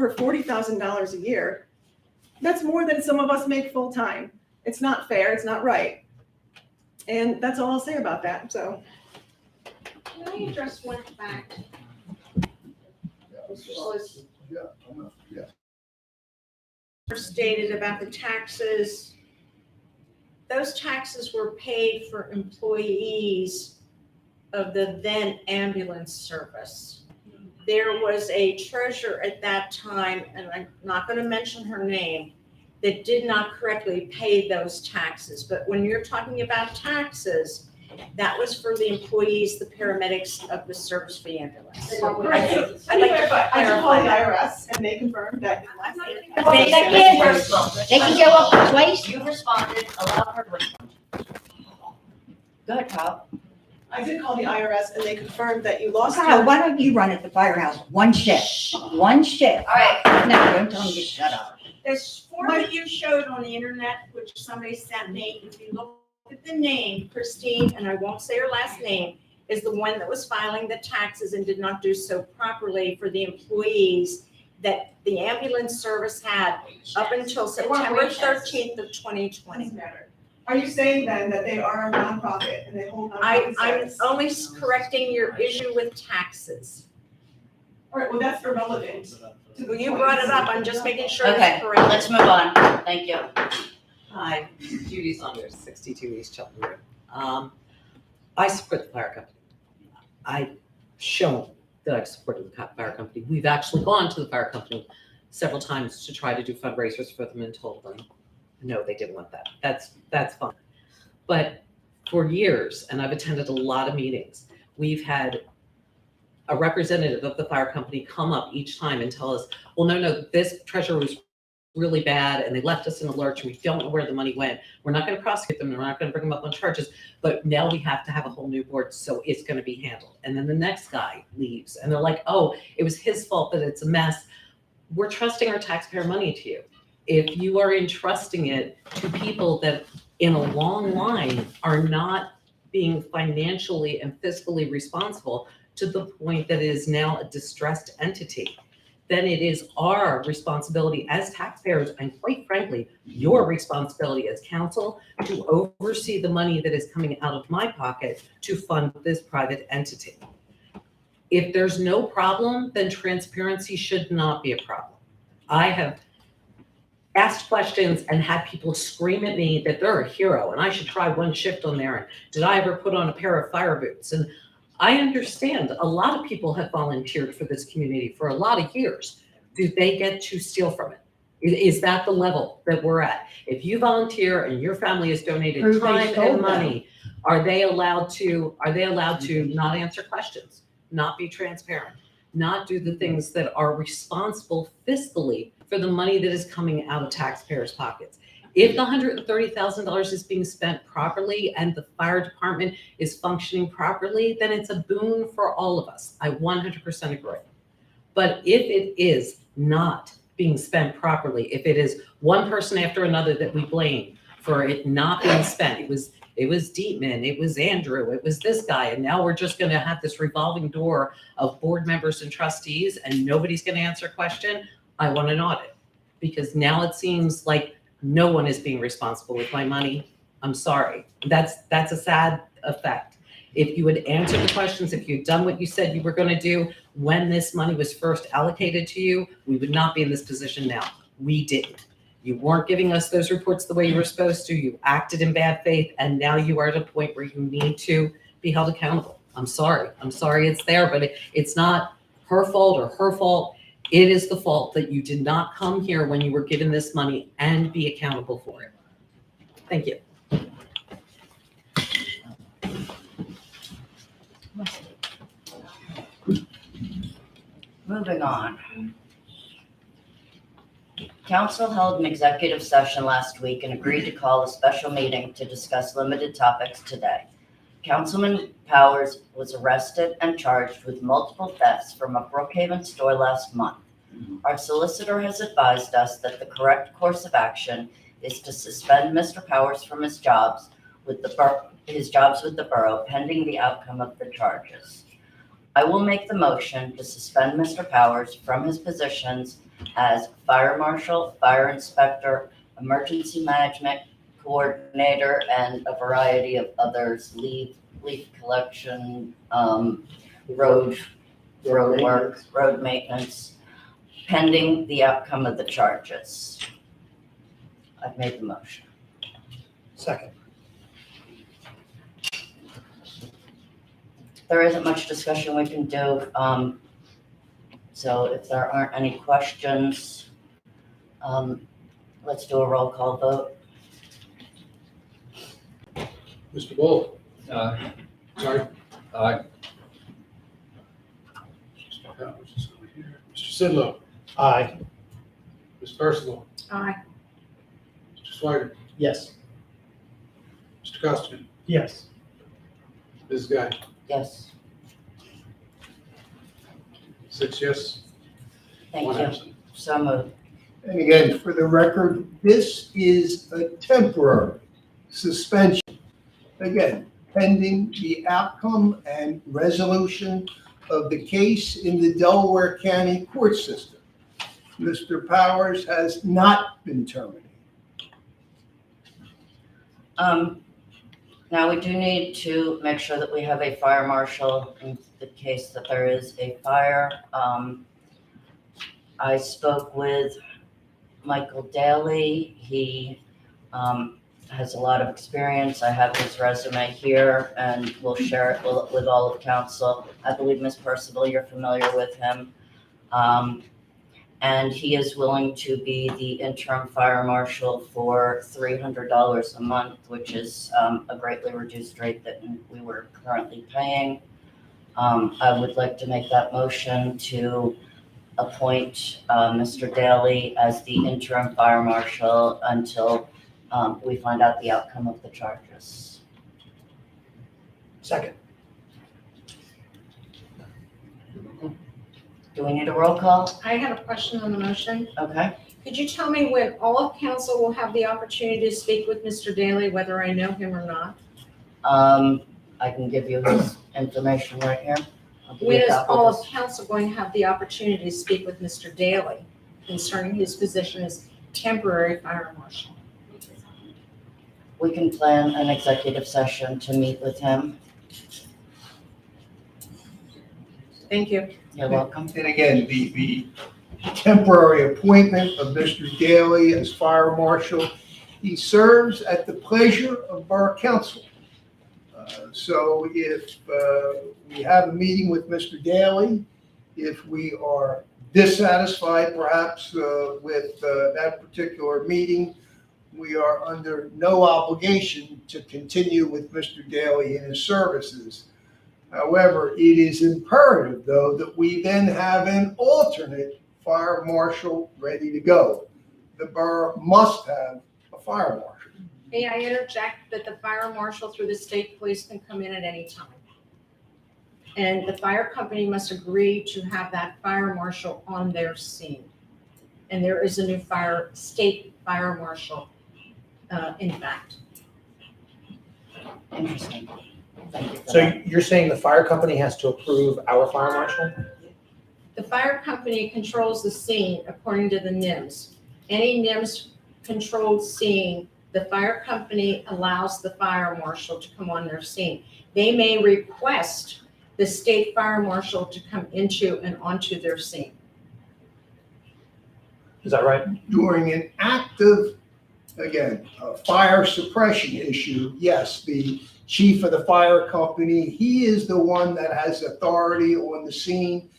over $40,000 a year. That's more than some of us make full time. It's not fair, it's not right. And that's all I'll say about that, so. Can I address one fact? As well as stated about the taxes. Those taxes were paid for employees of the then ambulance service. There was a treasurer at that time, and I'm not going to mention her name, that did not correctly pay those taxes. But when you're talking about taxes, that was for the employees, the paramedics of the service for the ambulance. So I'd like to I just called the clarify. IRS and they confirmed that. They can go up twice. You responded, allow her to respond. Go ahead, Kyle. I did call the IRS and they confirmed that you lost. Kyle, why don't you run at the firehouse? One shift. One shift. All right. No, don't tell me to shut up. This form that you showed on the internet, which somebody sent me, if you look at the name, Christine, and I won't say her last name, is the one that was filing the taxes and did not do so properly for the employees that the ambulance service had up until September 13th of 2020. Doesn't matter. Are you saying then that they are a nonprofit and they hold I'm nonprofit status? only correcting your issue with taxes. All right, well, that's irrelevant to the Well, you point. brought it up, I'm just making sure Okay, it's correct. let's move on. Thank you. Hi, Judy Saunders, 62 East Cheltenham Road. I support the fire company. I've shown that I've supported the fire company. We've actually gone to the fire company several times to try to do fundraisers for them and told them, no, they didn't want that. That's fine. But for years, and I've attended a lot of meetings, we've had a representative of the fire company come up each time and tell us, well, no, this treasurer was really bad and they left us in a lurch and we don't know where the money went. We're not going to prosecute them. We're not going to bring them up on charges, but now we have to have a whole new board, so it's going to be handled. And then the next guy leaves and they're like, oh, it was his fault that it's a mess. We're trusting our taxpayer money to you. If you are entrusting it to people that in a long line are not being financially and fiscally responsible to the point that it is now a distressed entity, then it is our responsibility as taxpayers, and quite frankly, your responsibility as council, to oversee the money that is coming out of my pocket to fund this private entity. If there's no problem, then transparency should not be a problem. I have asked questions and had people scream at me that they're a hero and I should try one shift on there. And did I ever put on a pair of fire boots? And I understand a lot of people have volunteered for this community for a lot of years. Do they get to steal from it? Is that the level that we're at? If you volunteer and your family has donated Prove they time stole and money, are they allowed to not answer questions, not be transparent, not do the things that are responsible fiscally for the money that is coming out of taxpayers' pockets? If the $130,000 is being spent properly and the fire department is functioning properly, then it's a boon for all of us. I 100% agree. But if it is not being spent properly, if it is one person after another that we blame for it not being spent, it was Dietman, it was Andrew, it was this guy, and now we're just going to have this revolving door of board members and trustees and nobody's going to answer a question, I want an audit. Because now it seems like no one is being responsible with my money. I'm sorry. That's a sad effect. If you had answered the questions, if you'd done what you said you were going to do when this money was first allocated to you, we would not be in this position now. We didn't. You weren't giving us those reports the way you were supposed to. You acted in bad faith, and now you are at a point where you need to be held accountable. I'm sorry. I'm sorry it's there, but it's not her fault or her fault. It is the fault that you did not come here when you were given this money and be accountable for it. Thank you. Moving on. Council held an executive session last week and agreed to call a special meeting to discuss limited topics today. Councilman Powers was arrested and charged with multiple thefts from a Brookhaven store last month. Our solicitor has advised us that the correct course of action is to suspend Mr. Powers from his jobs with the borough pending the outcome of the charges. I will make the motion to suspend Mr. Powers from his positions as fire marshal, fire inspector, emergency management coordinator, and a variety of others, leaf collection, road work, road maintenance, pending the outcome of the charges. I've made the motion. Second. There isn't much discussion we can do. So if there aren't any questions, let's do a roll call vote. Mr. Bull. Aye. Sorry. Aye. Mr. Powers is over here. Mr. Sidlow. Aye. Ms. Percival. Aye. Mr. Swiger. Yes. Mr. Costigan. Yes. Ms. Guy. Yes, 6 yes, thank 1 you. absent. So moved. And again, for the record, this is a temporary suspension. Again, pending the outcome and resolution of the case in the Delaware County court system. Mr. Powers has not been terminated. Now we do need to make sure that we have a fire marshal in the case that there is a fire. I spoke with Michael Daly. He has a lot of experience. I have his resume here and we'll share it with all of council. I believe Ms. Percival, you're familiar with him. And he is willing to be the interim fire marshal for $300 a month, which is a greatly reduced rate that we were currently paying. I would like to make that motion to appoint Mr. Daly as the interim fire marshal until we find out the outcome of the charges. Second. Do we need a roll call? I have a question on the motion. Okay. Could you tell me when all of council will have the opportunity to speak with Mr. Daly, whether I know him or not? I can give you his information right here. I'll give you When a is copy all of of this. council going to have the opportunity to speak with Mr. Daly concerning his position as temporary fire marshal? We can plan an executive session to meet with him. Thank you. You're welcome. And again, the temporary appointment of Mr. Daly as fire marshal, he serves at the pleasure of Borough Council. So if we have a meeting with Mr. Daly, if we are dissatisfied perhaps with that particular meeting, we are under no obligation to continue with Mr. Daly in his services. However, it is imperative, though, that we then have an alternate fire marshal ready to go. The borough must have a fire marshal. May I interject that the fire marshal through the state police can come in at any time? And the fire company must agree to have that fire marshal on their scene. And there is a new state fire marshal, in fact. Interesting. Thank you for So that. you're saying the fire company has to approve our fire marshal? The fire company controls the scene according to the NIMS. Any NIMS controlled scene, the fire company allows the fire marshal to come on their scene. They may request the state fire marshal to come into and onto their scene. Is that right? During an active, again, fire suppression issue, yes, the chief of the fire company, he is the one that has authority on the scene.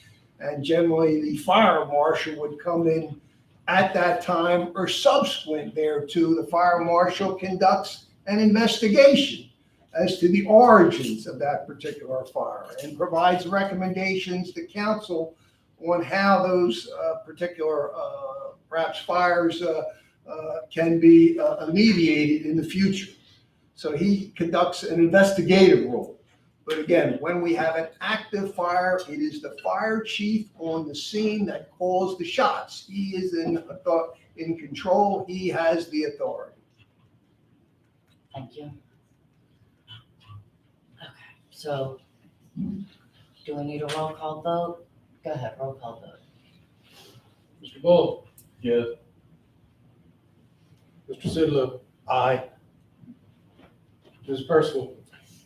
And generally, the fire marshal would come in at that time or subsequent thereto. The fire marshal conducts an investigation as to the origins of that particular fire and provides recommendations to council on how those particular perhaps fires can be alleviated in the future. So he conducts an investigative role. But again, when we have an active fire, it is the fire chief on the scene that calls the shots. He is in control. He has the authority. Thank you. Okay, so Do we need a roll call vote? Go ahead, roll call vote. Mr. Bull, Yes. Mr. Sidlow, Aye. Ms. Percival,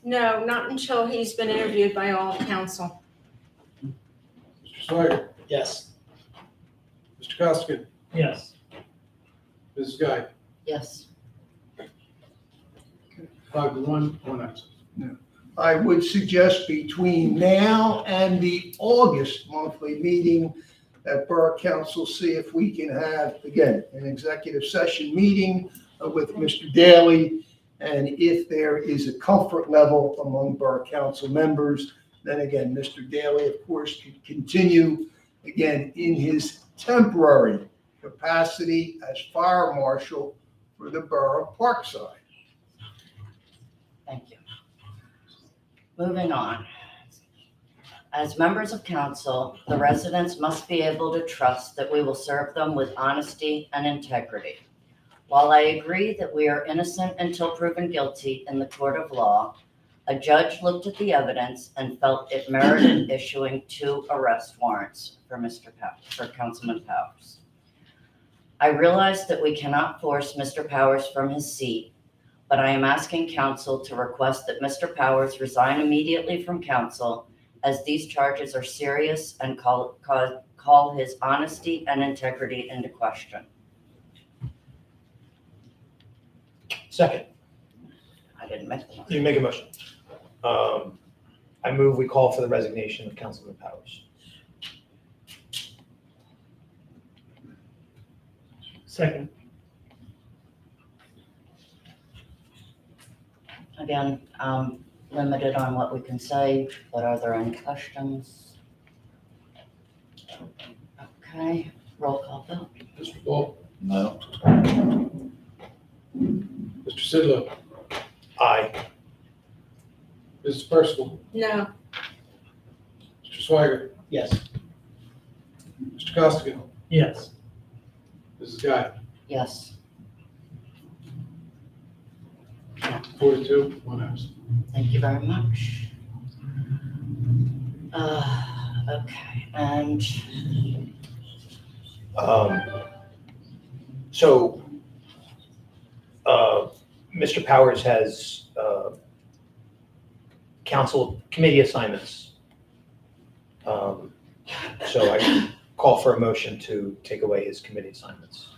No, not until he's been interviewed by all council. Mr. Swiger, Yes. Mr. Costigan, Yes. Mrs. Guy, Yes. 5-1, one absent. I would suggest between now and the August monthly meeting that Borough Council see if we can have, again, an executive session meeting with Mr. Daly. And if there is a comfort level among Borough Council members, then again, Mr. Daly, of course, could continue, again, in his temporary capacity as fire marshal for the Borough of Parkside. Thank you. Moving on. As members of council, the residents must be able to trust that we will serve them with honesty and integrity. While I agree that we are innocent until proven guilty in the court of law, a judge looked at the evidence and felt it merited issuing 2 arrest warrants for Councilman Powers. I realize that we cannot force Mr. Powers from his seat, but I am asking council to request that Mr. Powers resign immediately from council, as these charges are serious and call his honesty and integrity into question. Second. I didn't make the motion. You make a motion. I move we call for the resignation of Councilman Powers. Second. Again, limited on what we can say, but are there any questions? Okay, roll call vote. Mr. Bull, No. Mr. Sidlow, Aye. Mrs. Percival, No, Mr. Swiger, Yes. Mr. Costigan, Yes. Mrs. Guy, Yes, 4-2, one absent. thank you very much. Okay, and So, Mr. Powers has council committee assignments. So I call for a motion to take away his committee assignments.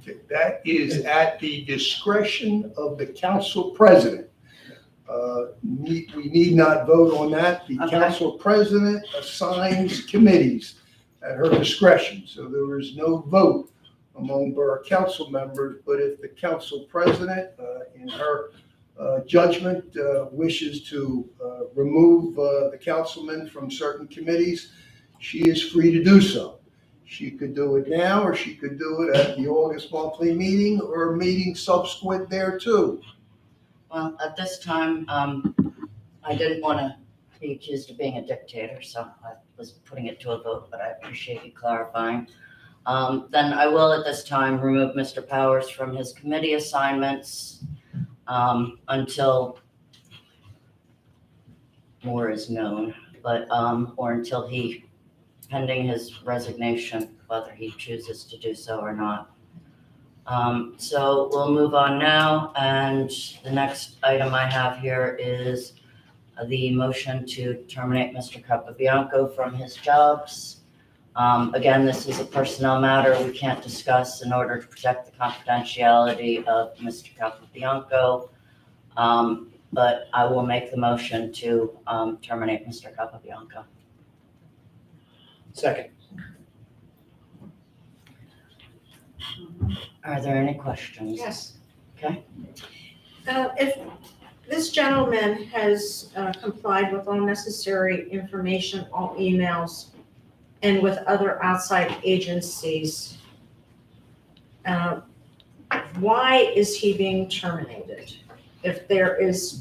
Okay, that is at the discretion of the council president. We need not vote on that. The Okay. council president assigns committees at her discretion, so there is no vote among borough council members. But if the council president, in her judgment, wishes to remove the councilman from certain committees, she is free to do so. She could do it now, or she could do it at the August monthly meeting or a meeting subsequent thereto. well, at this time, I didn't want to be accused of being a dictator, so I was putting it to a vote, but I appreciate you clarifying. Then I will at this time remove Mr. Powers from his committee assignments until more is known, but, or until he, pending his resignation, whether he chooses to do so or not. So we'll move on now, and the next item I have here is the motion to terminate Mr. Capabianco from his jobs. Again, this is a personnel matter we can't discuss in order to protect the confidentiality of Mr. Capabianco. But I will make the motion to terminate Mr. Capabianco. Second. Are there any questions? yes. Okay. If this gentleman has complied with all necessary information, all emails, and with other outside agencies, why is he being terminated? If there is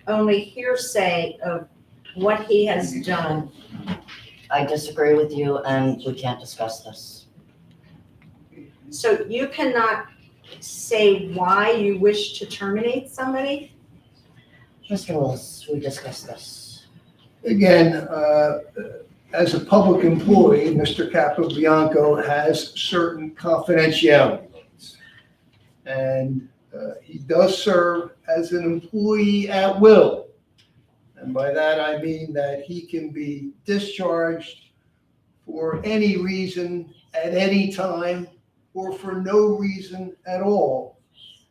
only hearsay of what he has done, I disagree with you, and we can't discuss this. so you cannot say why you wish to terminate somebody? Mr. Willis, we discussed this. Again, as a public employee, Mr. Capobianco has certain confidentiality rights. And he does serve as an employee at will. And by that, I mean that he can be discharged for any reason at any time or for no reason at all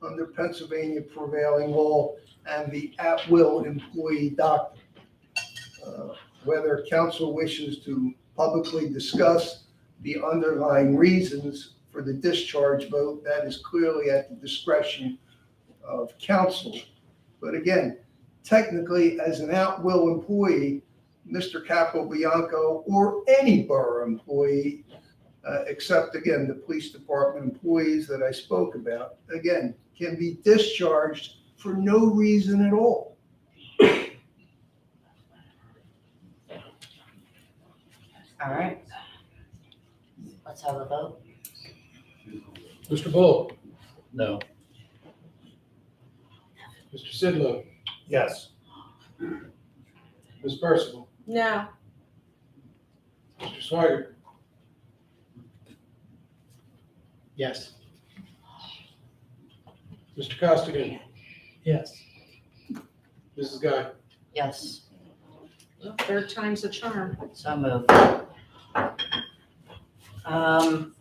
under Pennsylvania prevailing law and the at-will employee doctrine. Whether council wishes to publicly discuss the underlying reasons for the discharge vote, that is clearly at the discretion of council. But again, technically, as an at-will employee, Mr. Capobianco or any borough employee, except again, the police department employees that I spoke about, again, can be discharged for no reason at all. All right. Let's have a vote. Mr. Bull, No. Mr. Sidlow, Yes. Ms. Percival, No. Mr. Swigert, Yes. Mr. Costigan, Yes. Mrs. Guy. Yes, Well, third time's a charm. so moved.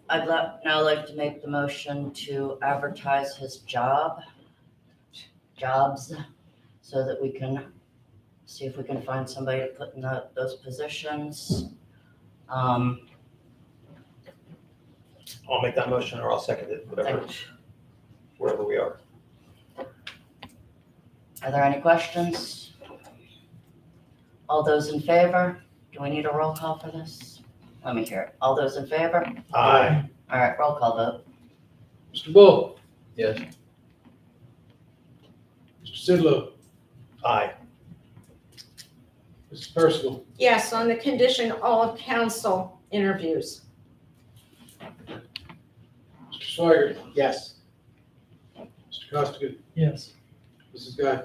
I'd now like to make the motion to advertise his jobs, so that we can see if we can find somebody to put in those positions. I'll make that motion or I'll second it, whatever, wherever we are. Are there any questions? All those in favor? Do we need a roll call for this? Let me hear it. All those in favor? Aye. All right, roll call vote. Mr. Bull, Yes. Mr. Sidlow, Aye. Mrs. Percival, Yes, on the condition all of council interviews. Mr. Swigert, Yes. Mr. Costigan, Yes. Mrs. Guy.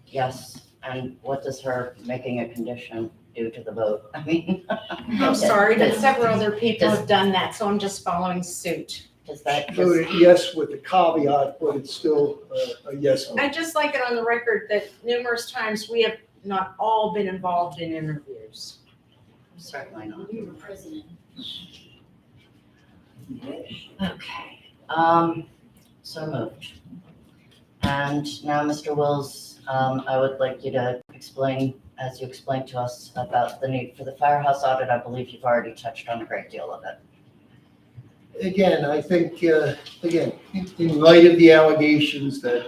Yes, and what does her making a condition do to the vote? I mean. I'm sorry, but Does- several other people does- have done that, so I'm just following suit. Does that, Voted yes with the caveat, but it's still a yes vote. I'd just like it on the record that numerous times we have not all been involved in interviews. certainly not. You were president. Okay, so moved. And now, Mr. Wills, I would like you to explain, as you explained to us about the need for the firehouse audit. I believe you've already touched on a great deal of it. Again, I think, in light of the allegations that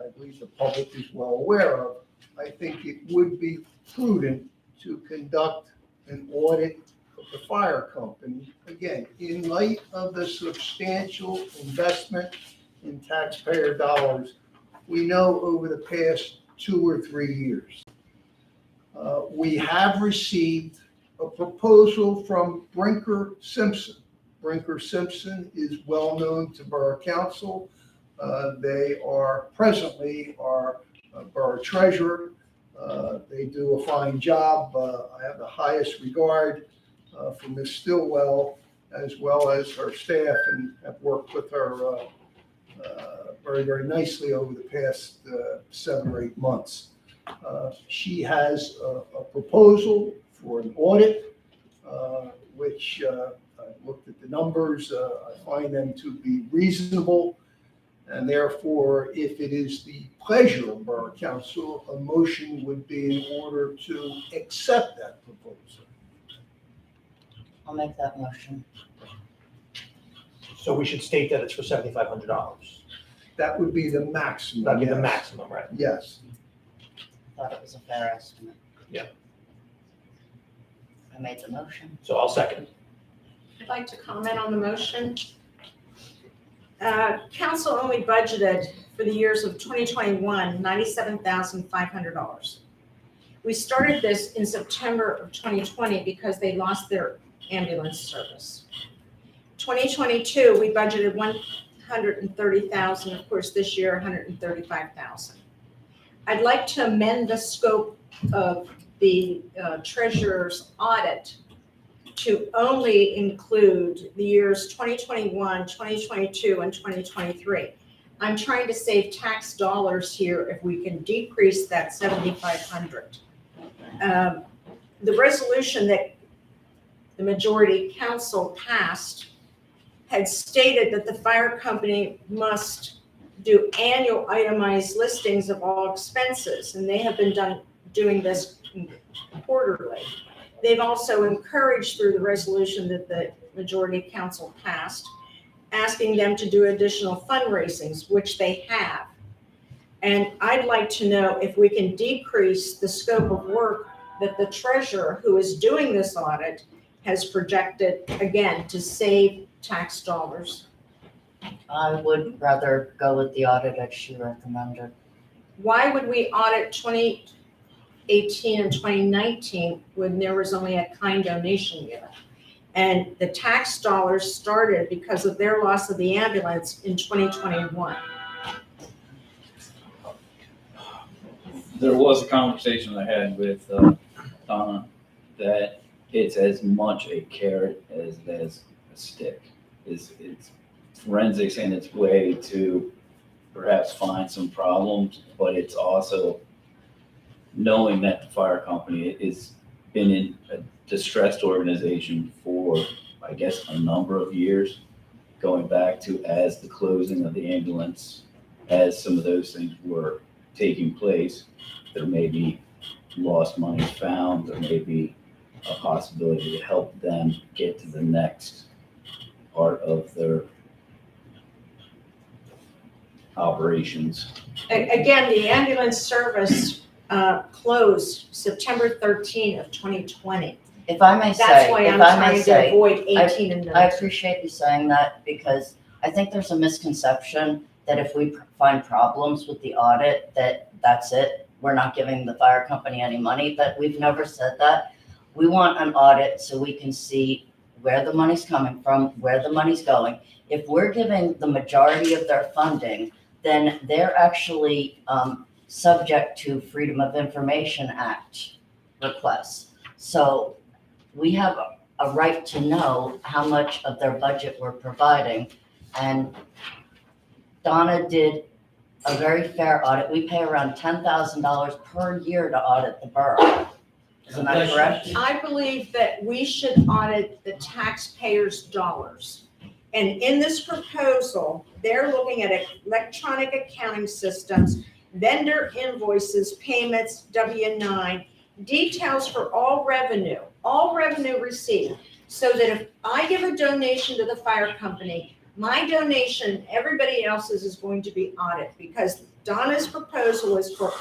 I believe the public is well aware of, I think it would be prudent to conduct an audit of the fire company. Again, in light of the substantial investment in taxpayer dollars, we know over the past 2 or 3 years. We have received a proposal from Brinker Simpson. Brinker Simpson is well known to Borough Council. They are presently our Borough Treasurer. They do a fine job. I have the highest regard for Ms. Stillwell as well as her staff, and have worked with her very, very nicely over the past 7 or 8 months. She has a proposal for an audit, which I looked at the numbers. I find them to be reasonable. And therefore, if it is the pleasure of Borough Council, a motion would be in order to accept that proposal. I'll make that motion. So we should state that it's for $7,500. That would be the maximum. That'd be the yes. maximum, right? Yes. Thought it was a fair estimate. Yeah. I made the motion. So I'll second. I'd like to comment on the motion. Council only budgeted for the years of 2021, $97,500. We started this in September of 2020 because they lost their ambulance service. 2022, we budgeted $130,000. Of course, this year, $135,000. I'd like to amend the scope of the treasurer's audit to only include the years 2021, 2022, and 2023. I'm trying to save tax dollars here if we can decrease that 7,500. The resolution that the majority council passed had stated that the fire company must do annual itemized listings of all expenses, and they have been doing this quarterly. They've also encouraged through the resolution that the majority council passed, asking them to do additional fundraisings, which they have. And I'd like to know if we can decrease the scope of work that the treasurer who is doing this audit has projected, again, to save tax dollars. I would rather go with the audit as she recommended. Why would we audit 2018 and 2019 when there was only a kind donation year? And the tax dollars started because of their loss of the ambulance in 2021. There was a conversation I had with Donna that it's as much a carrot as a stick. It's forensics in its way to perhaps find some problems, but it's also knowing that the fire company has been in a distressed organization for, I guess, a number of years, going back to as the closing of the ambulance, as some of those things were taking place, there may be lost money found, there may be a possibility to help them get to the next part of their operations. Again, the ambulance service closed September 13 of 2020. If I may That's say, why if I'm I may trying to say, avoid 18 and I 19. appreciate you saying that because I think there's a misconception that if we find problems with the audit, that's it. We're not giving the fire company any money. That we've never said that. We want an audit so we can see where the money's coming from, where the money's going. If we're giving the majority of their funding, then they're actually subject to Freedom of Information Act requests. So we have a right to know how much of their budget we're providing. And Donna did a very fair audit. We pay around $10,000 per year to audit the borough. Isn't that correct? I believe that we should audit the taxpayers' dollars. And in this proposal, they're looking at electronic accounting systems, vendor invoices, payments, W-9, details for all revenue received. So that if I give a donation to the fire company, my donation, everybody else's is going to be audited because Donna's proposal is for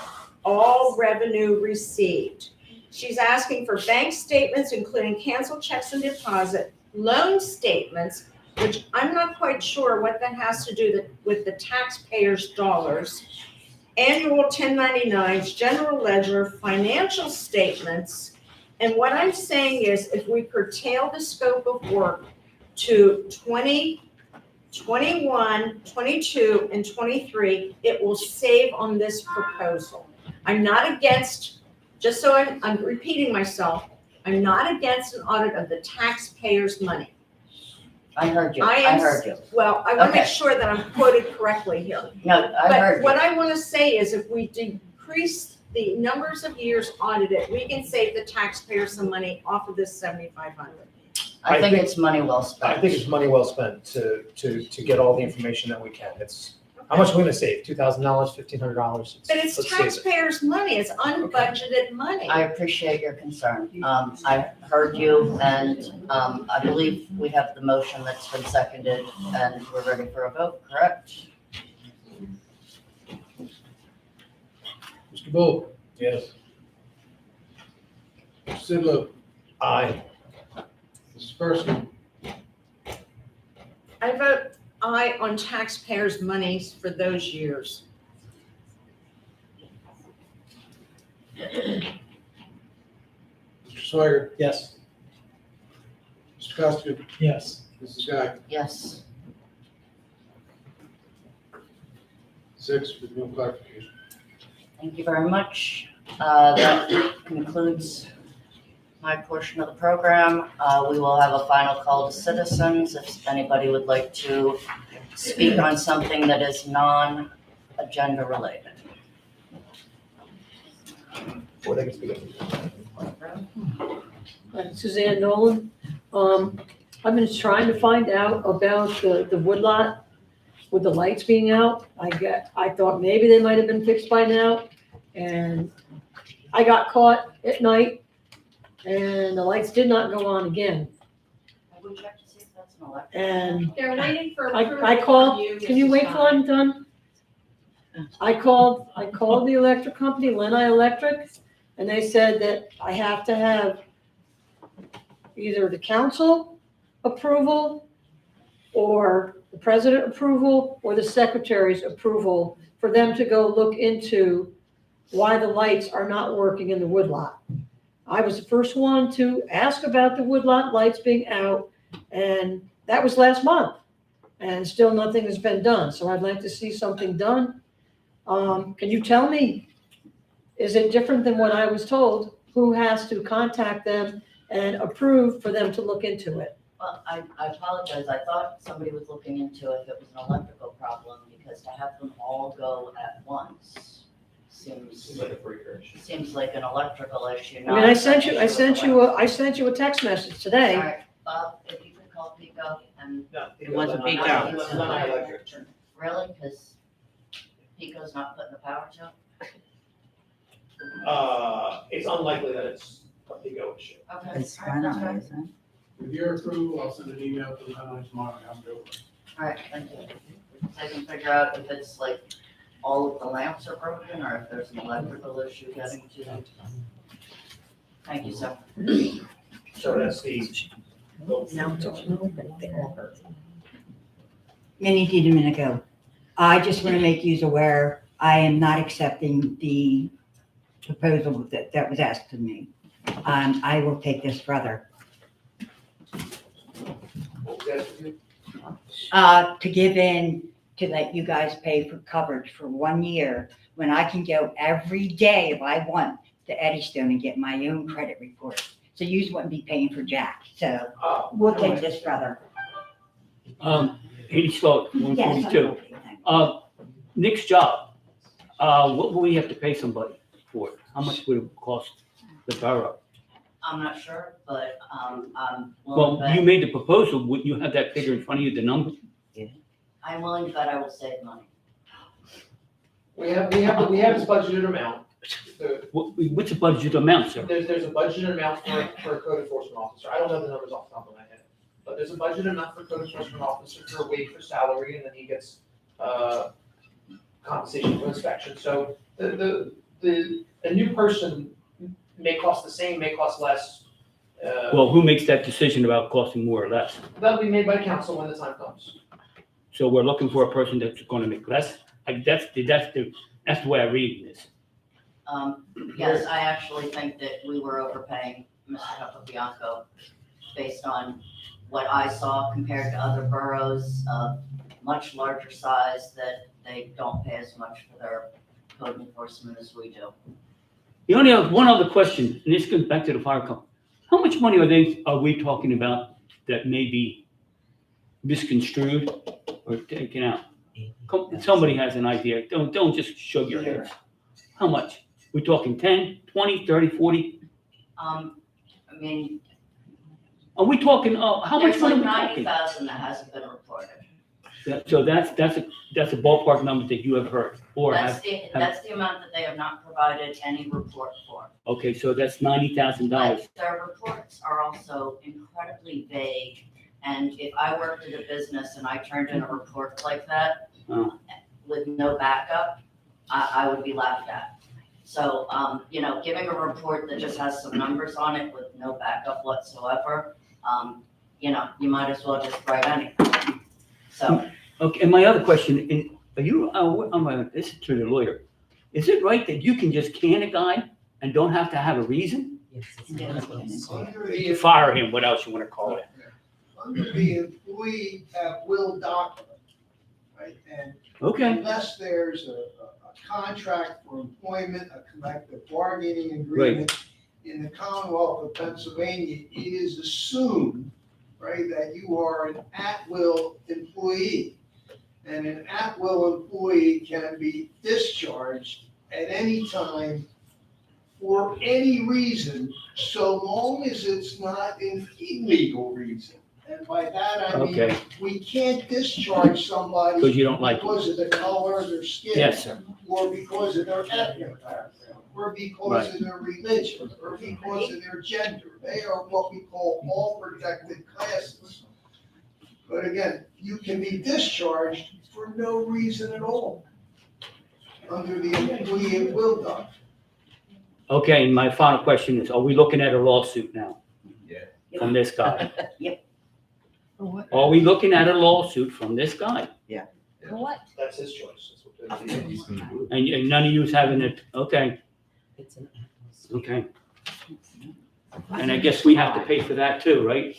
all revenue received. She's asking for bank statements, including canceled checks and deposit, loan statements, which I'm not quite sure what that has to do with the taxpayers' dollars, annual 1099s, general ledger, financial statements. And what I'm saying is if we curtail the scope of work to 20, 21, 22, and 23, it will save on this proposal. I'm not against, just so I'm repeating myself, I'm not against an audit of the taxpayers' money. I heard you. I I am- heard you. Well, I want to Okay. make sure that I'm quoted correctly here. No, I heard But you. what I want to say is if we decrease the numbers of years audited, we can save the taxpayers some money off of this 7,500. I I think think- it's money well spent. I think it's money well spent to get all the information that we can. It's, how much are we gonna save? $2,000, $1,500? But it's Let's save it. taxpayers' money, it's unbudgeted money. I appreciate your concern. I heard you, and I believe we have the motion that's been seconded, and we're ready for a vote, correct? Mr. Bull, Yes. Mr. Sidlow, Aye. Mrs. Persky, I vote aye on taxpayers' monies for those years. Mr. Swiger, Yes. Mr. Costigan, Yes. Mrs. Guy, Yes. 6 with no clarification. Thank you very much. That concludes my portion of the program. We will have a final call to citizens if anybody would like to speak on something that is non-agenda related. Or they can speak up. Suzanne Nolan. I've been trying to find out about the woodlot with the lights being out. I thought maybe they might have been fixed by now, and I got caught at night, and the lights did not go on again. Have we checked to see if that's an electric? And They're waiting for I approval called, from you, can you Mrs. wait till Stein. I'm done? I called the electric company, Lenai Electric, and they said that I have to have either the council approval or the president approval or the secretary's approval for them to go look into why the lights are not working in the woodlot. I was the first one to ask about the woodlot lights being out, and that was last month. And still nothing has been done, so I'd like to see something done. Can you tell me, is it different than what I was told? Who has to contact them and approve for them to look into it? Well, I apologize. I thought somebody was looking into if it was an electrical problem, because to have them all go at once seems Like a freaker. seems like an electrical issue. I mean, I sent you a text message All today. right, Bob, if you could call Pico and, No. It wasn't Lenai- Pico. Lenai Electric. really, because Pico's not putting the power to it? It's unlikely that it's a Pico issue. Okay. It's all right, that's fine, fine. isn't it? With your approval, I'll send an email to the Lenai tomorrow, and have them do it. All right, thank you. So I can figure out if it's like all of the lamps are broken or if there's an electrical issue getting to them. Thank you, sir. So that's the. Minnie did a minute ago. I just want to make you aware, I am not accepting the proposal that was asked of me. I will take this further. What was that for you? To give in, to let you guys pay for coverage for 1 year, when I can go every day if I want to Eddystone and get my own credit report. So you wouldn't be paying for jack, so we'll take this further. Eighty Slow, one Yes. forty-two. Nick's job, what will we have to pay somebody for it? How much would it cost the borough? I'm not sure, but, I'm willing Well, to you bet, made the proposal, would you have that figure in front of you, the number? I'm willing to bet I will save money. We have this budgeted amount. What's the budget amount, sir? There's a budgeted amount for a code enforcement officer. I don't know the numbers off the top of my head. But there's a budgeted amount for a code enforcement officer for a wage for salary, and then he gets, compensation for inspection. So a new person may cost the same, may cost less. Well, who makes that decision about costing more or less? That'll be made by council when the time comes. So we're looking for a person that's gonna make less? That's the way I read this. Yes, I actually think that we were overpaying Mr. Capabianco based on what I saw compared to other boroughs of much larger size, that they don't pay as much for their code enforcement as we do. You only have one other question, and this goes back to the fire company. How much money are we talking about that may be misconstrued or taken out? Somebody has an idea. Don't just shake your heads. How much? We talking 10, 20, 30, 40? I mean, Are we talking, how much there's money are like we 90,000 talking? that hasn't been reported. So that's a ballpark number that you have heard or That's have, that's the amount that they have not provided any report for. okay, so that's $90,000. But their reports are also incredibly vague, and if I worked at a business and I turned in a report like that Oh. with no backup, I would be laughed at. So, giving a report that just has some numbers on it with no backup whatsoever, you might as well just write anything. So, Okay, and my other question, are you, this is to the lawyer. Is it right that you can just can a guy and don't have to have a reason? Under the, Fire him, what else you want to call it? under the employee at will document, right? And Okay, unless there's a contract for employment, a collective bargaining agreement. In the Commonwealth of Pennsylvania, it is assumed, right, that you are an at-will employee. And an at-will employee can be discharged at any time for any reason, so long as it's not an illegal reason. And by that, I mean, Okay. we can't discharge somebody Because you don't like it. because of the color of their skin. Yes, sir. Or because of their ethnic background, or because of their religion, or because of their gender. They are what we call all protected classes. But again, you can be discharged for no reason at all under the employee at will doctrine. Okay, and my final question is, are we looking at a lawsuit now? Yeah. From this guy? For what? Are we looking at a lawsuit from this guy? For what? That's his choice. That's what they're doing. And none of you's having it, okay, It's an. okay. And I guess we have to pay for that too, right?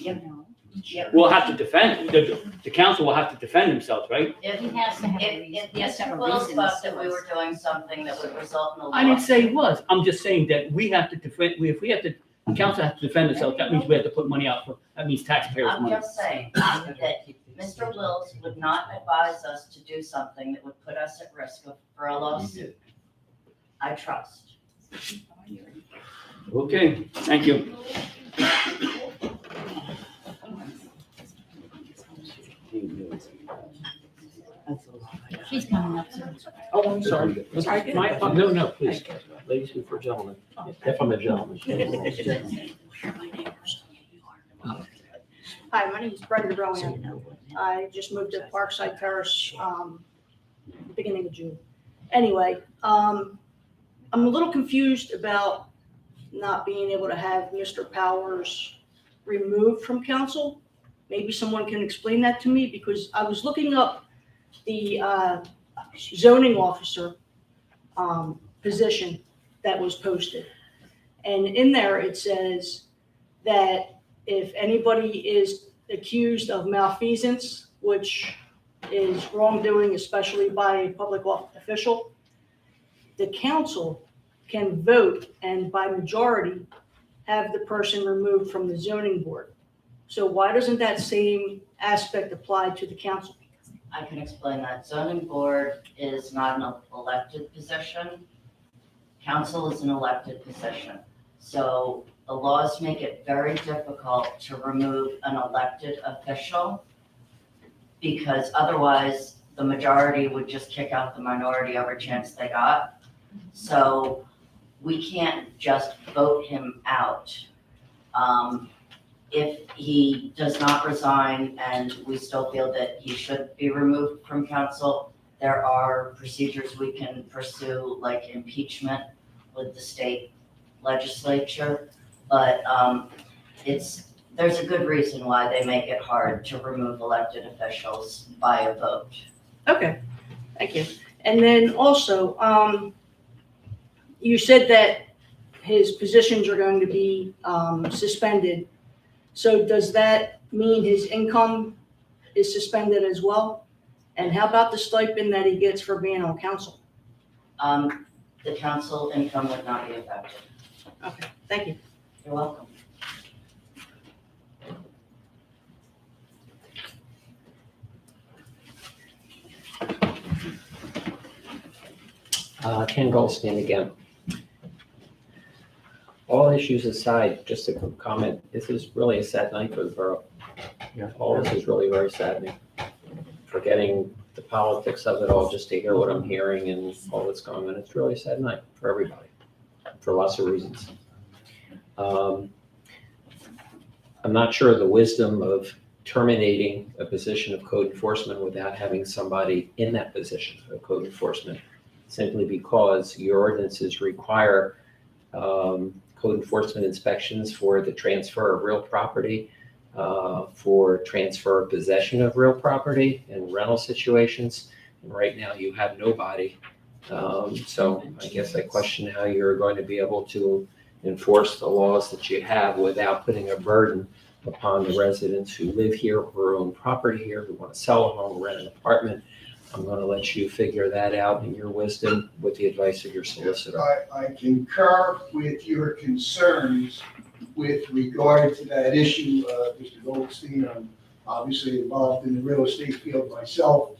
We'll have to defend, the council will have to defend themselves, right? If, He has to have a if, reason. if He has to have Mr. a Wills reason thought to that we sue were doing something that would result in a I didn't say lawsuit. it was, I'm just saying that we have to defend, if we have to, the council has to defend itself, that means we have to put money out for, that means taxpayers' I'm money. just saying that Mr. Wills would not advise us to do something that would put us at risk for a lawsuit. I trust. Okay, thank you. She's coming up soon. Oh, I'm sorry. No, please. Ladies before gentlemen. If I'm a gentleman. Hi, my name is Brenda Rowan. I just moved to Parkside Terrace, beginning of June. Anyway, I'm a little confused about not being able to have Mr. Powers removed from council. Maybe someone can explain that to me, because I was looking up the zoning officer position that was posted. And in there, it says that if anybody is accused of malfeasance, which is wrongdoing, especially by a public official, the council can vote and by majority have the person removed from the zoning board. So why doesn't that same aspect apply to the council? I can explain that. Zoning board is not an elected position. Council is an elected position. So the laws make it very difficult to remove an elected official, because otherwise the majority would just kick out the minority every chance they got. So we can't just vote him out. If he does not resign and we still feel that he should be removed from council, there are procedures we can pursue, like impeachment with the state legislature. But there's a good reason why they make it hard to remove elected officials by a vote. Okay, thank you. And then also, you said that his positions are going to be suspended. So does that mean his income is suspended as well? And how about the stipend that he gets for being on council? The council income would not be affected. Okay, thank you. You're welcome. Ken Goldstein again. All issues aside, just a quick comment, this is really a sad night for the borough. All this is really very saddening. Forgetting the politics of it all, just to hear what I'm hearing and all that's going on, it's really a sad night for everybody, for lots of reasons. I'm not sure of the wisdom of terminating a position of code enforcement without having somebody in that position of code enforcement, simply because your ordinances require code enforcement inspections for the transfer of real property, for transfer of possession of real property in rental situations. And right now you have nobody. So I guess I question how you're going to be able to enforce the laws that you have without putting a burden upon the residents who live here, who own property here, who want to sell a home, rent an apartment, I'm gonna let you figure that out in your wisdom with the advice of your solicitor. I concur with your concerns with regard to that issue, Mr. Goldstein. I'm obviously involved in the real estate field myself,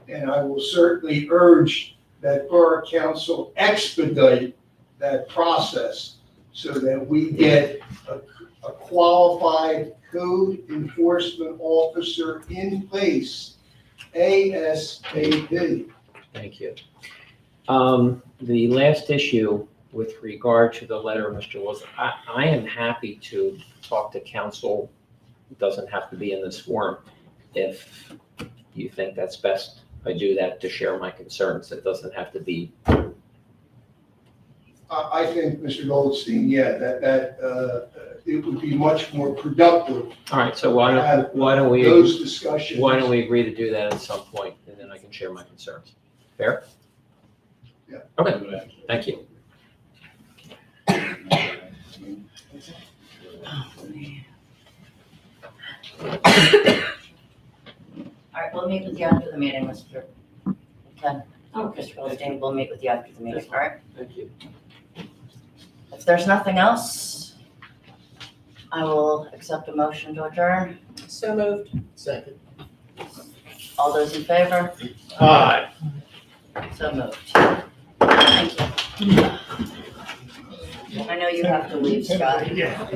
and I will certainly urge that Borough Council expedite that process so that we get a qualified code enforcement officer in place ASAP. Thank you. The last issue with regard to the letter, Mr. Wilson, I am happy to talk to council. It doesn't have to be in this form. If you think that's best, I do that to share my concerns. It doesn't have to be. I think, Mr. Goldstein, yeah, that it would be much more productive All right, so to why have don't we, those discussions. why don't we agree to do that at some point, and then I can share my concerns? Fair? Yeah. Okay, thank you. All right, we'll meet with you after the meeting, Mr. Ken. Okay. Mr. Goldstein, we'll meet with you after the meeting, all right? Thank you. If there's nothing else, I will accept a motion to adjourn. So moved. Second. All those in favor? Aye. So moved. Thank you. I know you have to leave, Scott. Yeah.